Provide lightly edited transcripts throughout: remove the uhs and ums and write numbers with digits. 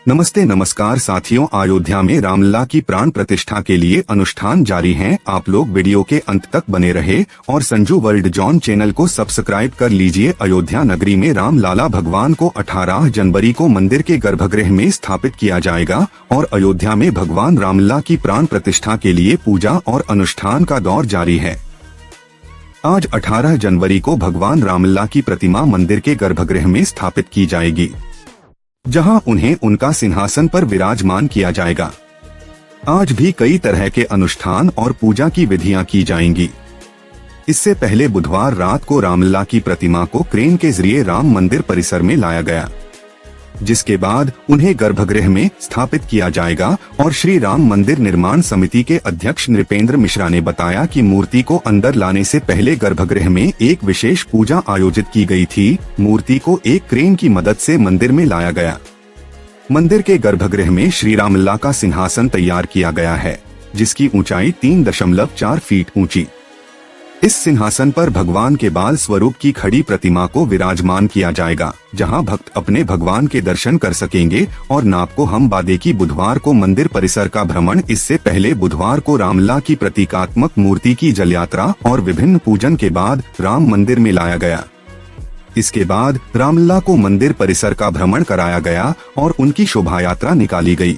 नमस्ते नमस्कार साथियों, अयोध्या में रामलला की प्राण प्रतिष्ठा के लिए अनुष्ठान जारी हैं। आप लोग वीडियो के अंत तक बने रहे और संजू वर्ल्ड जॉन चैनल को सब्सक्राइब कर लीजिए। अयोध्या नगरी में रामलला भगवान को 18 जनवरी को मंदिर के गर्भगृह में स्थापित किया जाएगा और अयोध्या में भगवान रामलला की प्राण प्रतिष्ठा के लिए पूजा और अनुष्ठान का दौर जारी है। आज 18 जनवरी को भगवान रामलला की प्रतिमा मंदिर के गर्भगृह में स्थापित की जाएगी, जहां उन्हें उनका सिंहासन पर विराजमान किया जाएगा। आज भी कई तरह के अनुष्ठान और पूजा की विधियां की जाएंगी। इससे पहले बुधवार रात को रामलला की प्रतिमा को क्रेन के जरिए राम मंदिर परिसर में लाया गया, जिसके बाद उन्हें गर्भगृह में स्थापित किया जाएगा। और श्री राम मंदिर निर्माण समिति के अध्यक्ष नृपेंद्र मिश्रा ने बताया कि मूर्ति को अंदर लाने से पहले गर्भगृह में एक विशेष पूजा आयोजित की गई थी। मूर्ति को एक क्रेन की मदद से मंदिर में लाया गया। मंदिर के गर्भगृह में श्री रामलला का सिंहासन तैयार किया गया है, जिसकी ऊंचाई 3.4 फीट ऊंची। इस सिंहासन पर भगवान के बाल स्वरूप की खड़ी प्रतिमा को विराजमान किया जाएगा, जहां भक्त अपने भगवान के दर्शन कर सकेंगे। और नाप को हम बादे की बुधवार को मंदिर परिसर का भ्रमण। इससे पहले बुधवार को रामलला की प्रतीकात्मक मूर्ति की जल यात्रा और विभिन्न पूजन के बाद राम मंदिर में लाया गया। इसके बाद रामलला को मंदिर परिसर का भ्रमण कराया गया और उनकी शोभा यात्रा निकाली गई।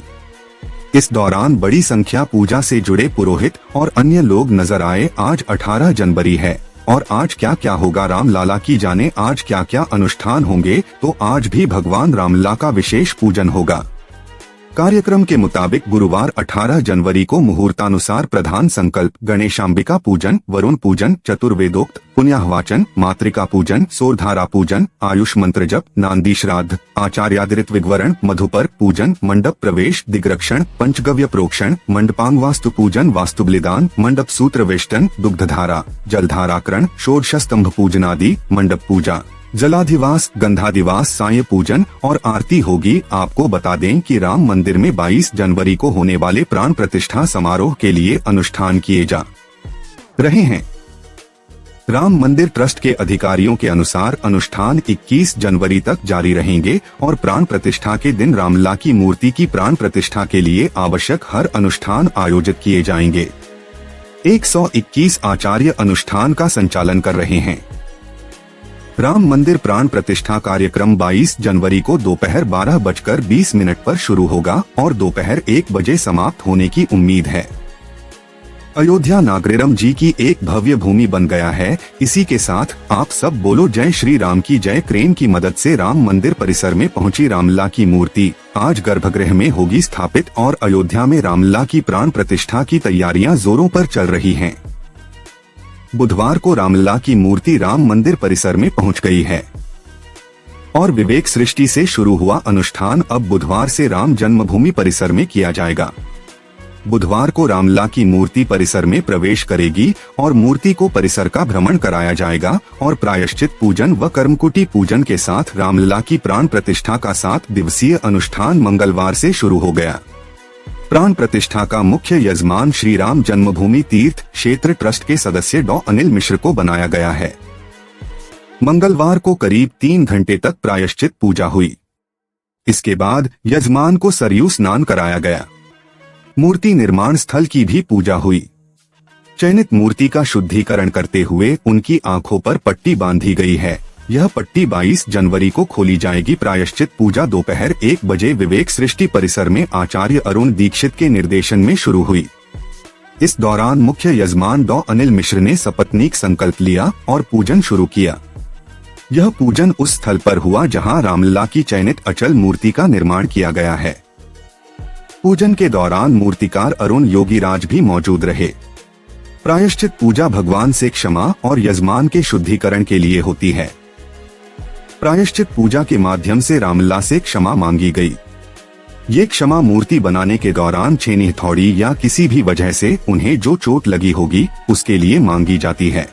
इस दौरान बड़ी संख्या पूजा से जुड़े पुरोहित और अन्य लोग नजर आए। आज 18 जनवरी है और आज क्या क्या होगा रामलला की जाने। आज क्या क्या अनुष्ठान होंगे, तो आज भी भगवान रामलला का विशेष पूजन होगा। कार्यक्रम के मुताबिक गुरुवार 18 जनवरी को मुहूर्तानुसार प्रधान संकल्प, गणेशांबिका पूजन, वरुण पूजन, चतुर्वेदोक्त, पुण्याहवाचन, मातृका पूजन, सोरधारा पूजन, आयुष मंत्र जप, नांदी श्राद्ध, आचार्यादिरित विग्वरण, मधुपर पूजन, मंडप प्रवेश, दिग्रक्षण, पंचगव्य प्रोक्षण, मंडपांग वास्तु पूजन, वास्तु बलिदान, मंडप सूत्र वेष्टन, दुग्धधारा, जलधाराकरण, षोडश स्तंभ पूजनादि, मंडप पूजा, जलाधिवास, गंधाधिवास, साय पूजन और आरती होगी। आपको बता दें कि राम मंदिर में 22 जनवरी को होने वाले प्राण प्रतिष्ठा समारोह के लिए अनुष्ठान किए जा रहे हैं। राम मंदिर ट्रस्ट के अधिकारियों के अनुसार अनुष्ठान 21 जनवरी तक जारी रहेंगे और प्राण प्रतिष्ठा के दिन रामलला की मूर्ति की प्राण प्रतिष्ठा के लिए आवश्यक हर अनुष्ठान आयोजित किए जाएंगे। 121 आचार्य अनुष्ठान का संचालन कर रहे हैं। राम मंदिर प्राण प्रतिष्ठा कार्यक्रम 22 जनवरी को दोपहर 12:20 पर शुरू होगा और दोपहर 1 बजे समाप्त होने की उम्मीद है। अयोध्या नागरिरम जी की एक भव्य भूमि बन गया है। इसी के साथ आप सब बोलो जय श्री राम की जय। क्रेन की मदद से राम मंदिर परिसर में पहुंची रामलला की मूर्ति आज गर्भगृह में होगी स्थापित और अयोध्या में रामलला की प्राण प्रतिष्ठा की तैयारियां जोरों पर चल रही हैं। बुधवार को रामलला की मूर्ति राम मंदिर परिसर में पहुंच गई है और विवेक सृष्टि से शुरू हुआ अनुष्ठान अब बुधवार से राम जन्मभूमि परिसर में किया जाएगा। बुधवार को रामलला की मूर्ति परिसर में प्रवेश करेगी और मूर्ति को परिसर का भ्रमण कराया जाएगा और प्रायश्चित पूजन व कर्मकुटी पूजन के साथ रामलला की प्राण प्रतिष्ठा का 7 दिवसीय अनुष्ठान मंगलवार से शुरू हो गया। प्राण प्रतिष्ठा का मुख्य यजमान श्री राम जन्मभूमि तीर्थ क्षेत्र ट्रस्ट के सदस्य डॉ अनिल मिश्र को बनाया गया है। मंगलवार को करीब 3 घंटे तक प्रायश्चित पूजा हुई। इसके बाद यजमान को सरयू स्नान कराया गया। मूर्ति निर्माण स्थल की भी पूजा हुई। चयनित मूर्ति का शुद्धिकरण करते हुए उनकी आंखों पर पट्टी बांधी गई है। यह पट्टी 22 जनवरी को खोली जाएगी। प्रायश्चित पूजा दोपहर 1 बजे विवेक सृष्टि परिसर में आचार्य अरुण दीक्षित के निर्देशन में शुरू हुई। इस दौरान मुख्य यजमान डॉ अनिल मिश्र ने सपत्नीक संकल्प लिया और पूजन शुरू किया। यह पूजन उस स्थल पर हुआ जहां रामलला की चयनित अचल मूर्ति का निर्माण किया गया है। पूजन के दौरान मूर्तिकार अरुण योगीराज भी मौजूद रहे। प्रायश्चित पूजा भगवान से क्षमा और यजमान के शुद्धिकरण के लिए होती है। प्रायश्चित पूजा के माध्यम से रामलला से क्षमा मांगी गई। ये क्षमा मूर्ति बनाने के दौरान छेनी हथौड़ी या किसी भी वजह से उन्हें जो चोट लगी होगी उसके लिए मांगी जाती है।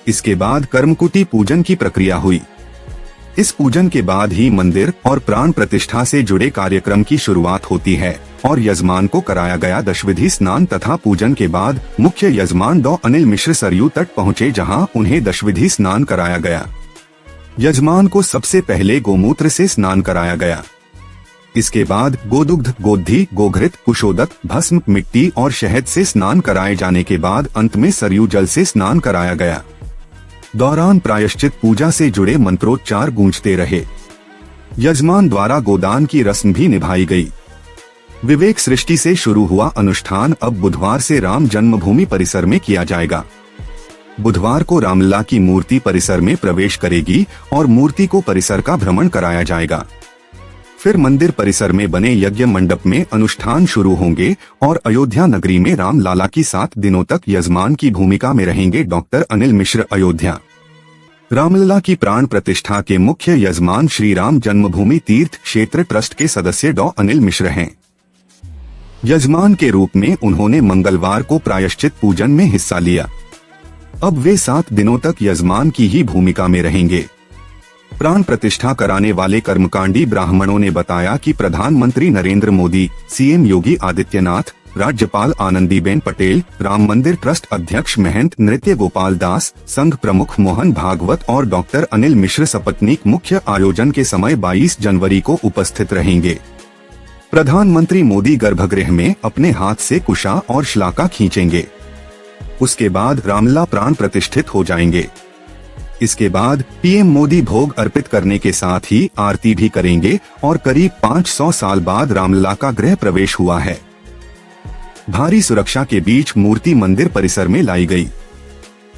इसके बाद कर्मकुटी पूजन की प्रक्रिया हुई। इस पूजन के बाद ही मंदिर और प्राण प्रतिष्ठा से जुड़े कार्यक्रम की शुरुआत होती है और यजमान को कराया गया दशविधि स्नान तथा पूजन के बाद मुख्य यजमान डॉ अनिल मिश्र सरयू तट पहुँचे, जहाँ उन्हें दशविधि स्नान कराया गया। यजमान को सबसे पहले गोमूत्र से स्नान कराया गया। इसके बाद गोदुग्ध, गोदधी, गोघृत, कुशोदक, भस्म, मिट्टी और शहद से स्नान कराए जाने के बाद अंत में सरयू जल से स्नान कराया गया। दौरान प्रायश्चित पूजा से जुड़े मंत्रोच्चार गूंजते रहे। यजमान द्वारा गोदान की रस्म भी निभाई गई। विवेक सृष्टि से शुरू हुआ अनुष्ठान अब बुधवार से राम जन्मभूमि परिसर में किया जाएगा। बुधवार को रामलला की मूर्ति परिसर में प्रवेश करेगी और मूर्ति को परिसर का भ्रमण कराया जाएगा। फिर मंदिर परिसर में बने यज्ञ मंडप में अनुष्ठान शुरू होंगे और अयोध्या नगरी में रामलला की 7 दिनों तक यजमान की भूमिका में रहेंगे डॉक्टर अनिल मिश्र। अयोध्या रामलला की प्राण प्रतिष्ठा के मुख्य यजमान श्री राम जन्मभूमि तीर्थ क्षेत्र ट्रस्ट के सदस्य डॉ अनिल मिश्र हैं। यजमान के रूप में उन्होंने मंगलवार को प्रायश्चित पूजन में हिस्सा लिया। अब वे 7 दिनों तक यजमान की ही भूमिका में रहेंगे। प्राण प्रतिष्ठा कराने वाले कर्मकांडी ब्राह्मणों ने बताया कि प्रधानमंत्री नरेंद्र मोदी, सीएम योगी आदित्यनाथ, राज्यपाल आनंदीबेन पटेल, राम मंदिर ट्रस्ट अध्यक्ष महंत नृत्य गोपाल दास, संघ प्रमुख मोहन भागवत और डॉक्टर अनिल मिश्र सपत्नीक मुख्य आयोजन के समय 22 जनवरी को उपस्थित रहेंगे। प्रधानमंत्री मोदी गर्भगृह में अपने हाथ से कुशा और श्लाका खींचेंगे। उसके बाद रामलला प्राण प्रतिष्ठित हो जाएंगे। इसके बाद पीएम मोदी भोग अर्पित करने के साथ ही आरती भी करेंगे और करीब 500 साल बाद रामलला का गृह प्रवेश हुआ है। भारी सुरक्षा के बीच मूर्ति मंदिर परिसर में लाई गई।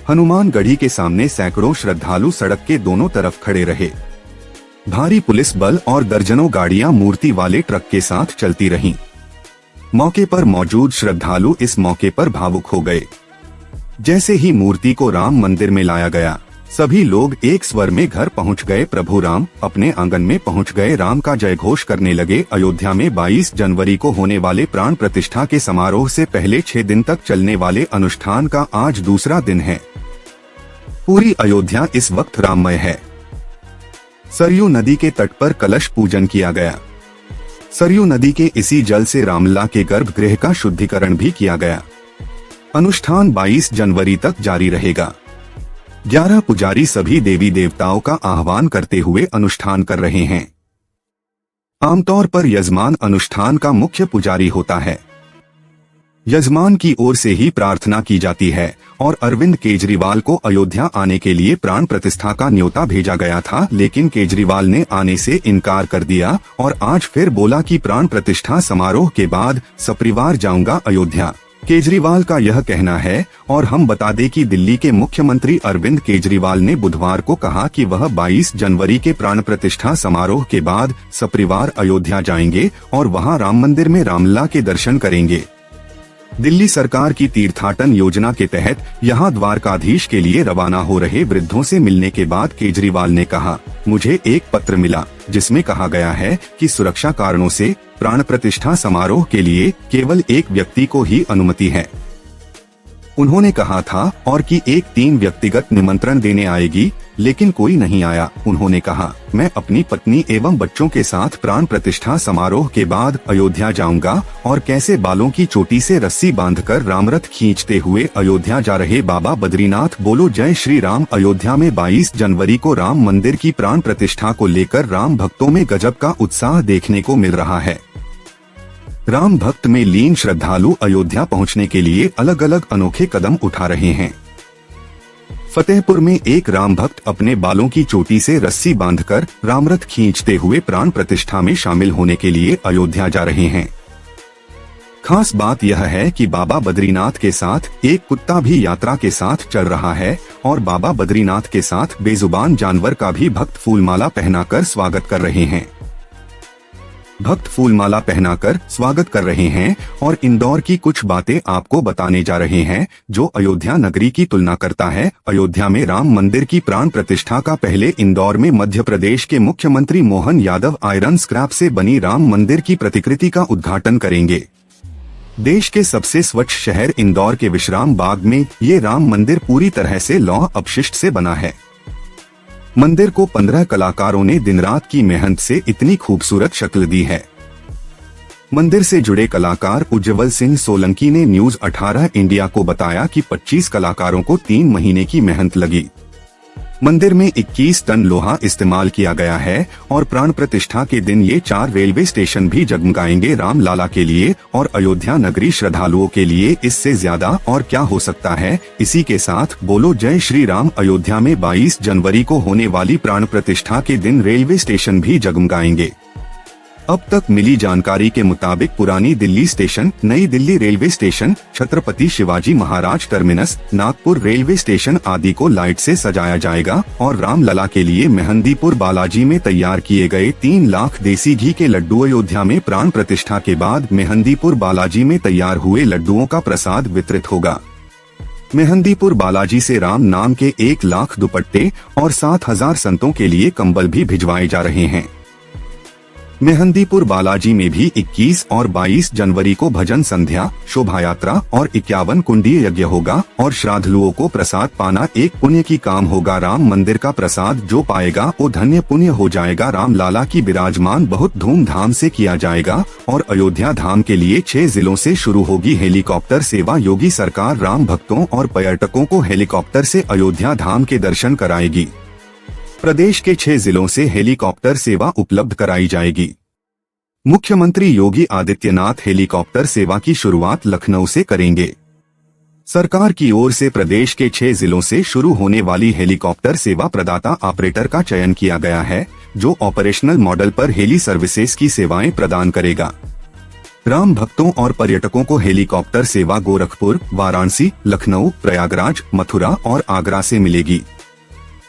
हनुमान गढ़ी के सामने सैकड़ों श्रद्धालु सड़क के दोनों तरफ खड़े रहे। भारी पुलिस बल और दर्जनों गाड़ियां मूर्ति वाले ट्रक के साथ चलती रहीं। मौके पर मौजूद श्रद्धालु इस मौके पर भावुक हो गए। जैसे ही मूर्ति को राम मंदिर में लाया गया, सभी लोग एक स्वर में घर पहुंच गए प्रभु राम, अपने आंगन में पहुंच गए राम का जय घोष करने लगे। अयोध्या में 22 जनवरी को होने वाले प्राण प्रतिष्ठा के समारोह से पहले 6 दिन तक चलने वाले अनुष्ठान का आज दूसरा दिन है। पूरी अयोध्या इस वक्त राममय है। सरयू नदी के तट पर कलश पूजन किया गया। सरयू नदी के इसी जल से रामलला के गर्भगृह का शुद्धिकरण भी किया गया। अनुष्ठान 22 जनवरी तक जारी रहेगा। 11 पुजारी सभी देवी देवताओं का आह्वान करते हुए अनुष्ठान कर रहे हैं। आमतौर पर यजमान अनुष्ठान का मुख्य पुजारी होता है। यजमान की ओर से ही प्रार्थना की जाती है और अरविंद केजरीवाल को अयोध्या आने के लिए प्राण प्रतिष्ठा का न्योता भेजा गया था, लेकिन केजरीवाल ने आने से इनकार कर दिया और आज फिर बोला कि प्राण प्रतिष्ठा समारोह के बाद सपरिवार जाऊंगा अयोध्या। केजरीवाल का यह कहना है और हम बता दें कि दिल्ली के मुख्यमंत्री अरविंद केजरीवाल ने बुधवार को कहा कि वह 22 जनवरी के प्राण प्रतिष्ठा समारोह के बाद सपरिवार अयोध्या जाएंगे और वहां राम मंदिर में रामलला के दर्शन करेंगे। दिल्ली सरकार की तीर्थाटन योजना के तहत यहां द्वारकाधीश के लिए रवाना हो रहे वृद्धों से मिलने के बाद केजरीवाल ने कहा, मुझे एक पत्र मिला जिसमें कहा गया है कि सुरक्षा कारणों से प्राण प्रतिष्ठा समारोह के लिए केवल एक व्यक्ति को ही अनुमति है। उन्होंने कहा था और कि एक टीम व्यक्तिगत निमंत्रण देने आएगी, लेकिन कोई नहीं आया। उन्होंने कहा, मैं अपनी पत्नी एवं बच्चों के साथ प्राण प्रतिष्ठा समारोह के बाद अयोध्या जाऊंगा और कैसे बालों की चोटी से रस्सी बांधकर रामरथ खींचते हुए अयोध्या जा रहे बाबा बद्रीनाथ। बोलो जय श्री राम। अयोध्या में 22 जनवरी को राम मंदिर की प्राण प्रतिष्ठा को लेकर राम भक्तों में गजब का उत्साह देखने को मिल रहा है। राम भक्त में लीन श्रद्धालु अयोध्या पहुंचने के लिए अलग अलग अनोखे कदम उठा रहे हैं। फतेहपुर में एक राम भक्त अपने बालों की चोटी से रस्सी बांधकर रामरथ खींचते हुए प्राण प्रतिष्ठा में शामिल होने के लिए अयोध्या जा रहे हैं। खास बात यह है कि बाबा बद्रीनाथ के साथ एक कुत्ता भी यात्रा के साथ चल रहा है और बाबा बद्रीनाथ के साथ बेजुबान जानवर का भी भक्त फूलमाला पहनाकर स्वागत कर रहे हैं। भक्त फूलमाला पहनाकर स्वागत कर रहे हैं और इंदौर की कुछ बातें आपको बताने जा रहे हैं जो अयोध्या नगरी की तुलना करता है। अयोध्या में राम मंदिर की प्राण प्रतिष्ठा का पहले इंदौर में मध्य प्रदेश के मुख्यमंत्री मोहन यादव आयरन स्क्रैप से बनी राम मंदिर की प्रतिकृति का उद्घाटन करेंगे। देश के सबसे स्वच्छ शहर इंदौर के विश्राम बाग में ये राम मंदिर पूरी तरह से लौह अपशिष्ट से बना है। मंदिर को 15 कलाकारों ने दिन रात की मेहनत से इतनी खूबसूरत शक्ल दी है। मंदिर से जुड़े कलाकार उज्जवल सिंह सोलंकी ने न्यूज 18 इंडिया को बताया कि 25 कलाकारों को 3 महीने की मेहनत लगी। मंदिर में 21 टन लोहा इस्तेमाल किया गया है और प्राण प्रतिष्ठा के दिन ये 4 रेलवे स्टेशन भी जगमगाएंगे रामलला के लिए और अयोध्या नगरी श्रद्धालुओं के लिए। इससे ज्यादा और क्या हो सकता है। इसी के साथ बोलो जय श्री राम। अयोध्या में 22 जनवरी को होने वाली प्राण प्रतिष्ठा के दिन रेलवे स्टेशन भी जगमगाएंगे। अब तक मिली जानकारी के मुताबिक पुरानी दिल्ली स्टेशन, नई Delhi railway station, Chhatrapati Shivaji Maharaj terminus, Nagpur railway station आदि को लाइट से सजाया जाएगा और रामलला के लिए मेहंदीपुर बालाजी में तैयार किए गए 3 लाख देसी घी के लड्डू अयोध्या में प्राण प्रतिष्ठा के बाद मेहंदीपुर बालाजी में तैयार हुए लड्डुओं का प्रसाद वितरित होगा। मेहंदीपुर बालाजी से राम नाम के 1 लाख दुपट्टे और 7,000 संतों के लिए कंबल भी भिजवाए जा रहे हैं। मेहंदीपुर बालाजी में भी 21 और 22 जनवरी को भजन संध्या, शोभा यात्रा और 51 कुंडीय यज्ञ होगा और श्राद्धलुओं को प्रसाद पाना एक पुण्य की काम होगा। राम मंदिर का प्रसाद जो पाएगा वो धन्य पुण्य हो जाएगा। रामलला की विराजमान बहुत धूमधाम से किया जाएगा और अयोध्या धाम के लिए 6 जिलों से शुरू होगी हेलीकॉप्टर सेवा। योगी सरकार राम भक्तों और पर्यटकों को हेलीकॉप्टर से अयोध्या धाम के दर्शन कराएगी। प्रदेश के 6 जिलों से हेलीकॉप्टर सेवा उपलब्ध कराई जाएगी। मुख्यमंत्री योगी आदित्यनाथ हेलीकॉप्टर सेवा की शुरुआत लखनऊ से करेंगे। सरकार की ओर से प्रदेश के 6 जिलों से शुरू होने वाली हेलीकॉप्टर सेवा प्रदाता ऑपरेटर का चयन किया गया है, जो ऑपरेशनल मॉडल पर हेली सर्विसेज की सेवाएं प्रदान करेगा। राम भक्तों और पर्यटकों को हेलीकॉप्टर सेवा गोरखपुर, वाराणसी, लखनऊ, प्रयागराज, मथुरा और आगरा से मिलेगी।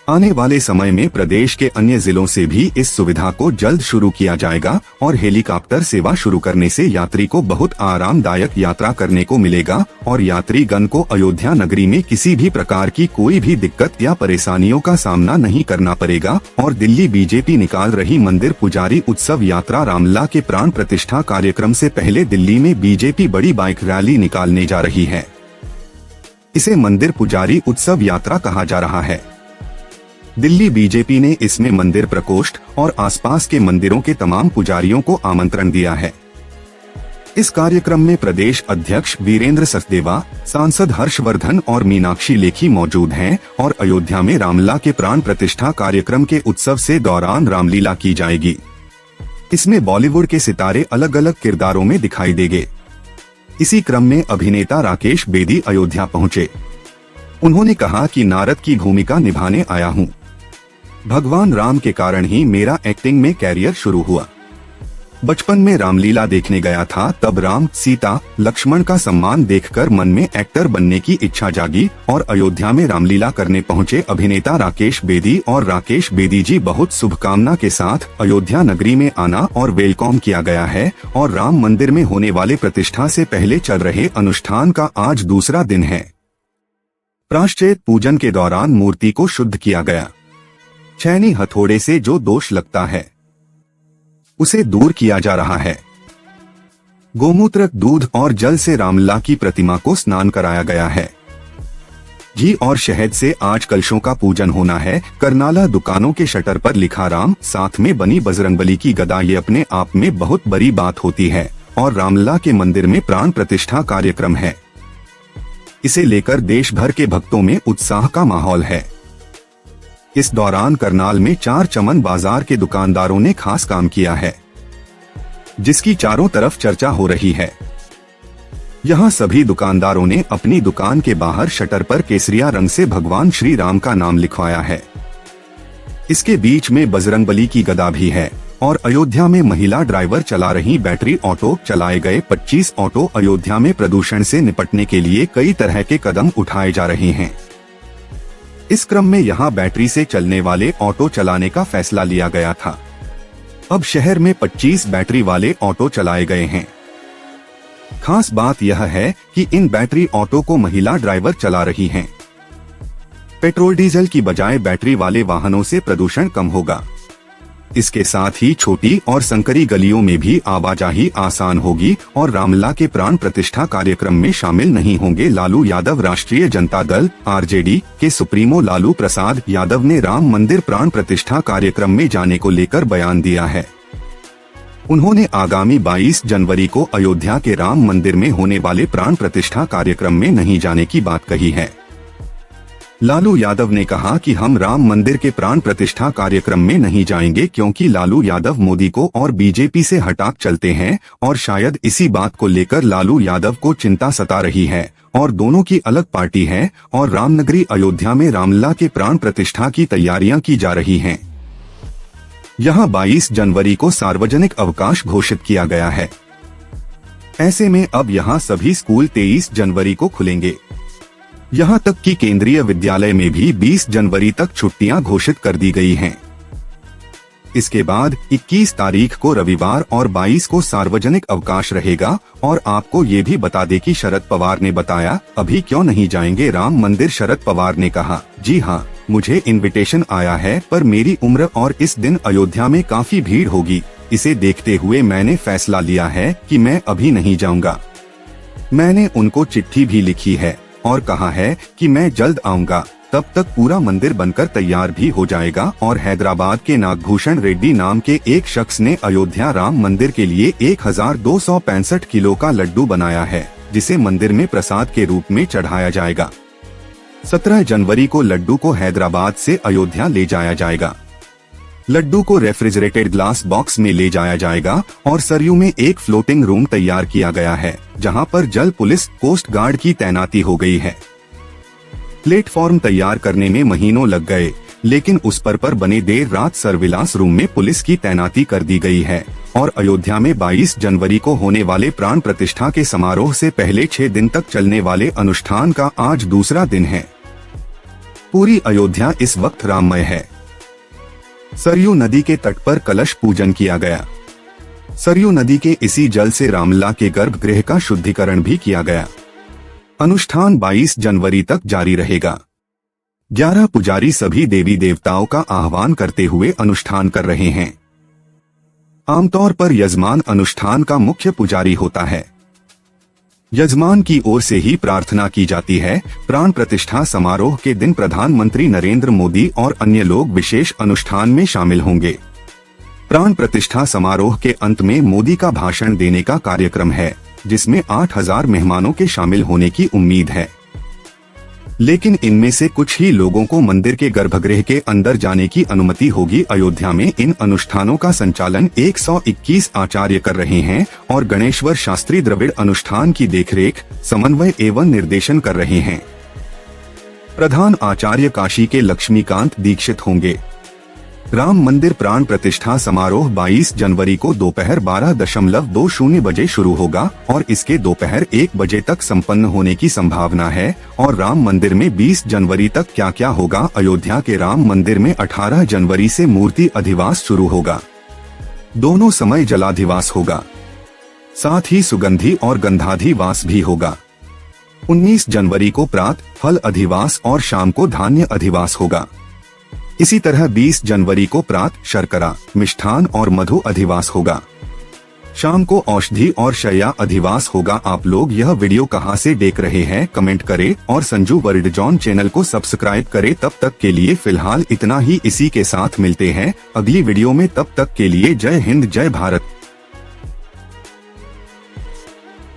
आने वाले समय में प्रदेश के अन्य जिलों से भी इस सुविधा को जल्द शुरू किया जाएगा और हेलीकॉप्टर सेवा शुरू करने से यात्री को बहुत आरामदायक यात्रा करने को मिलेगा और यात्री गण को अयोध्या नगरी में किसी भी प्रकार की कोई भी दिक्कत या परेशानियों का सामना नहीं करना पड़ेगा। और दिल्ली बीजेपी निकाल रही मंदिर पुजारी उत्सव यात्रा। रामलला के प्राण प्रतिष्ठा कार्यक्रम से पहले दिल्ली में बीजेपी बड़ी बाइक रैली निकालने जा रही है। इसे मंदिर पुजारी उत्सव यात्रा कहा जा रहा है। दिल्ली बीजेपी ने इसमें मंदिर प्रकोष्ठ और आसपास के मंदिरों के तमाम पुजारियों को आमंत्रण दिया है। इस कार्यक्रम में प्रदेश अध्यक्ष वीरेंद्र सचदेवा, सांसद हर्षवर्धन और मीनाक्षी लेखी मौजूद हैं और अयोध्या में रामलला के प्राण प्रतिष्ठा कार्यक्रम के उत्सव से दौरान रामलीला की जाएगी। इसमें बॉलीवुड के सितारे अलग अलग किरदारों में दिखाई देंगे। इसी क्रम में अभिनेता राकेश बेदी अयोध्या पहुंचे। उन्होंने कहा कि नारद की भूमिका निभाने आया हूं। भगवान राम के कारण ही मेरा एक्टिंग में कैरियर शुरू हुआ। बचपन में रामलीला देखने गया था, तब राम, सीता, लक्ष्मण का सम्मान देखकर मन में एक्टर बनने की इच्छा जागी और अयोध्या में रामलीला करने पहुंचे अभिनेता राकेश बेदी। और राकेश बेदी जी बहुत शुभकामना के साथ अयोध्या नगरी में आना और वेलकम किया गया है और राम मंदिर में होने वाले प्रतिष्ठा से पहले चल रहे अनुष्ठान का आज दूसरा दिन है। प्रायश्चित पूजन के दौरान मूर्ति को शुद्ध किया गया। छैनी हथौड़े से जो दोष लगता है उसे दूर किया जा रहा है। गोमूत्र, दूध और जल से रामलला की प्रतिमा को स्नान कराया गया है। घी और शहद से आज कलशों का पूजन होना है। करनाला दुकानों के शटर पर लिखा राम, साथ में बनी बजरंगबली की गदा, ये अपने आप में बहुत बड़ी बात होती है और रामलला के मंदिर में प्राण प्रतिष्ठा कार्यक्रम है। इसे लेकर देश भर के भक्तों में उत्साह का माहौल है। इस दौरान करनाल में 4 चमन बाजार के दुकानदारों ने खास काम किया है, जिसकी चारों तरफ चर्चा हो रही है। यहां सभी दुकानदारों ने अपनी दुकान के बाहर शटर पर केसरिया रंग से भगवान श्री राम का नाम लिखवाया है। इसके बीच में बजरंगबली की गदा भी है और अयोध्या में महिला ड्राइवर चला रही बैटरी ऑटो। चलाए गए 25 ऑटो। अयोध्या में प्रदूषण से निपटने के लिए कई तरह के कदम उठाए जा रहे हैं। इस क्रम में यहां बैटरी से चलने वाले ऑटो चलाने का फैसला लिया गया था। अब शहर में 25 बैटरी वाले ऑटो चलाए गए हैं। खास बात यह है कि इन बैटरी ऑटो को महिला ड्राइवर चला रही हैं। पेट्रोल डीजल की बजाय बैटरी वाले वाहनों से प्रदूषण कम होगा। इसके साथ ही छोटी और संकरी गलियों में भी आवाजाही आसान होगी और रामलला के प्राण प्रतिष्ठा कार्यक्रम में शामिल नहीं होंगे लालू यादव। राष्ट्रीय जनता दल (आरजेडी) के सुप्रीमो लालू प्रसाद यादव ने राम मंदिर प्राण प्रतिष्ठा कार्यक्रम में जाने को लेकर बयान दिया है। उन्होंने आगामी 22 जनवरी को अयोध्या के राम मंदिर में होने वाले प्राण प्रतिष्ठा कार्यक्रम में नहीं जाने की बात कही है। लालू यादव ने कहा कि हम राम मंदिर के प्राण प्रतिष्ठा कार्यक्रम में नहीं जाएंगे क्योंकि लालू यादव मोदी को और बीजेपी से हटाक चलते हैं और शायद इसी बात को लेकर लालू यादव को चिंता सता रही है और दोनों की अलग पार्टी है और रामनगरी अयोध्या में रामलला के प्राण प्रतिष्ठा की तैयारियां की जा रही हैं। यहां 22 जनवरी को सार्वजनिक अवकाश घोषित किया गया है। ऐसे में अब यहां सभी स्कूल 23 जनवरी को खुलेंगे। यहां तक कि केंद्रीय विद्यालय में भी 20 जनवरी तक छुट्टियां घोषित कर दी गई हैं। इसके बाद 21 तारीख को रविवार और 22 को सार्वजनिक अवकाश रहेगा। और आपको ये भी बता दें कि शरद पवार ने बताया, अभी क्यों नहीं जाएंगे राम मंदिर। शरद पवार ने कहा, जी हाँ, मुझे इनविटेशन आया है पर मेरी उम्र और इस दिन अयोध्या में काफी भीड़ होगी, इसे देखते हुए मैंने फैसला लिया है कि मैं अभी नहीं जाऊंगा। मैंने उनको चिट्ठी भी लिखी है और कहा है कि मैं जल्द आऊंगा, तब तक पूरा मंदिर बनकर तैयार भी हो जाएगा। और हैदराबाद के नागभूषण रेड्डी नाम के एक शख्स ने अयोध्या राम मंदिर के लिए 1265 किलो का लड्डू बनाया है, जिसे मंदिर में प्रसाद के रूप में चढ़ाया जाएगा। 17 जनवरी को लड्डू को हैदराबाद से अयोध्या ले जाया जाएगा। लड्डू को रेफ्रिजरेटेड ग्लास बॉक्स में ले जाया जाएगा और सरयू में एक फ्लोटिंग रूम तैयार किया गया है, जहां पर जल पुलिस कोस्ट गार्ड की तैनाती हो गई है। प्लेटफॉर्म तैयार करने में महीनों लग गए, लेकिन उस पर बने देर रात सर्विलांस रूम में पुलिस की तैनाती कर दी गई है। और अयोध्या में 22 जनवरी को होने वाले प्राण प्रतिष्ठा के समारोह से पहले 6 दिन तक चलने वाले अनुष्ठान का आज दूसरा दिन है। पूरी अयोध्या इस वक्त राममय है। सरयू नदी के तट पर कलश पूजन किया गया। सरयू नदी के इसी जल से रामलला के गर्भगृह का शुद्धिकरण भी किया गया। अनुष्ठान 22 जनवरी तक जारी रहेगा। 11 पुजारी सभी देवी देवताओं का आह्वान करते हुए अनुष्ठान कर रहे हैं। आमतौर पर यजमान अनुष्ठान का मुख्य पुजारी होता है। यजमान की ओर से ही प्रार्थना की जाती है। प्राण प्रतिष्ठा समारोह के दिन प्रधानमंत्री नरेंद्र मोदी और अन्य लोग विशेष अनुष्ठान में शामिल होंगे। प्राण प्रतिष्ठा समारोह के अंत में मोदी का भाषण देने का कार्यक्रम है, जिसमें 8000 मेहमानों के शामिल होने की उम्मीद है। लेकिन इनमें से कुछ ही लोगों को मंदिर के गर्भगृह के अंदर जाने की अनुमति होगी। अयोध्या में इन अनुष्ठानों का संचालन 121 आचार्य कर रहे हैं और गणेश्वर शास्त्री द्रविड़ अनुष्ठान की देखरेख, समन्वय एवं निर्देशन कर रहे हैं। प्रधान आचार्य काशी के लक्ष्मीकांत दीक्षित होंगे। राम मंदिर प्राण प्रतिष्ठा समारोह 22 जनवरी को दोपहर 12:20 बजे शुरू होगा और इसके दोपहर 1 बजे तक संपन्न होने की संभावना है। और राम मंदिर में 20 जनवरी तक क्या क्या होगा। अयोध्या के राम मंदिर में 18 जनवरी से मूर्ति अधिवास शुरू होगा। दोनों समय जलाधिवास होगा, साथ ही सुगंधी और गंधाधिवास भी होगा। 19 जनवरी को प्रातः फल अधिवास और शाम को धान्य अधिवास होगा। इसी तरह 20 जनवरी को प्रातः शर्करा, मिष्ठान और मधु अधिवास होगा। शाम को औषधि और शैया अधिवास होगा। आप लोग यह वीडियो कहां से देख रहे हैं कमेंट करें और संजू वर्ल्ड जॉन चैनल को सब्सक्राइब करें। तब तक के लिए फिलहाल इतना ही। इसी के साथ मिलते हैं अगली वीडियो में। तब तक के लिए जय हिंद, जय भारत।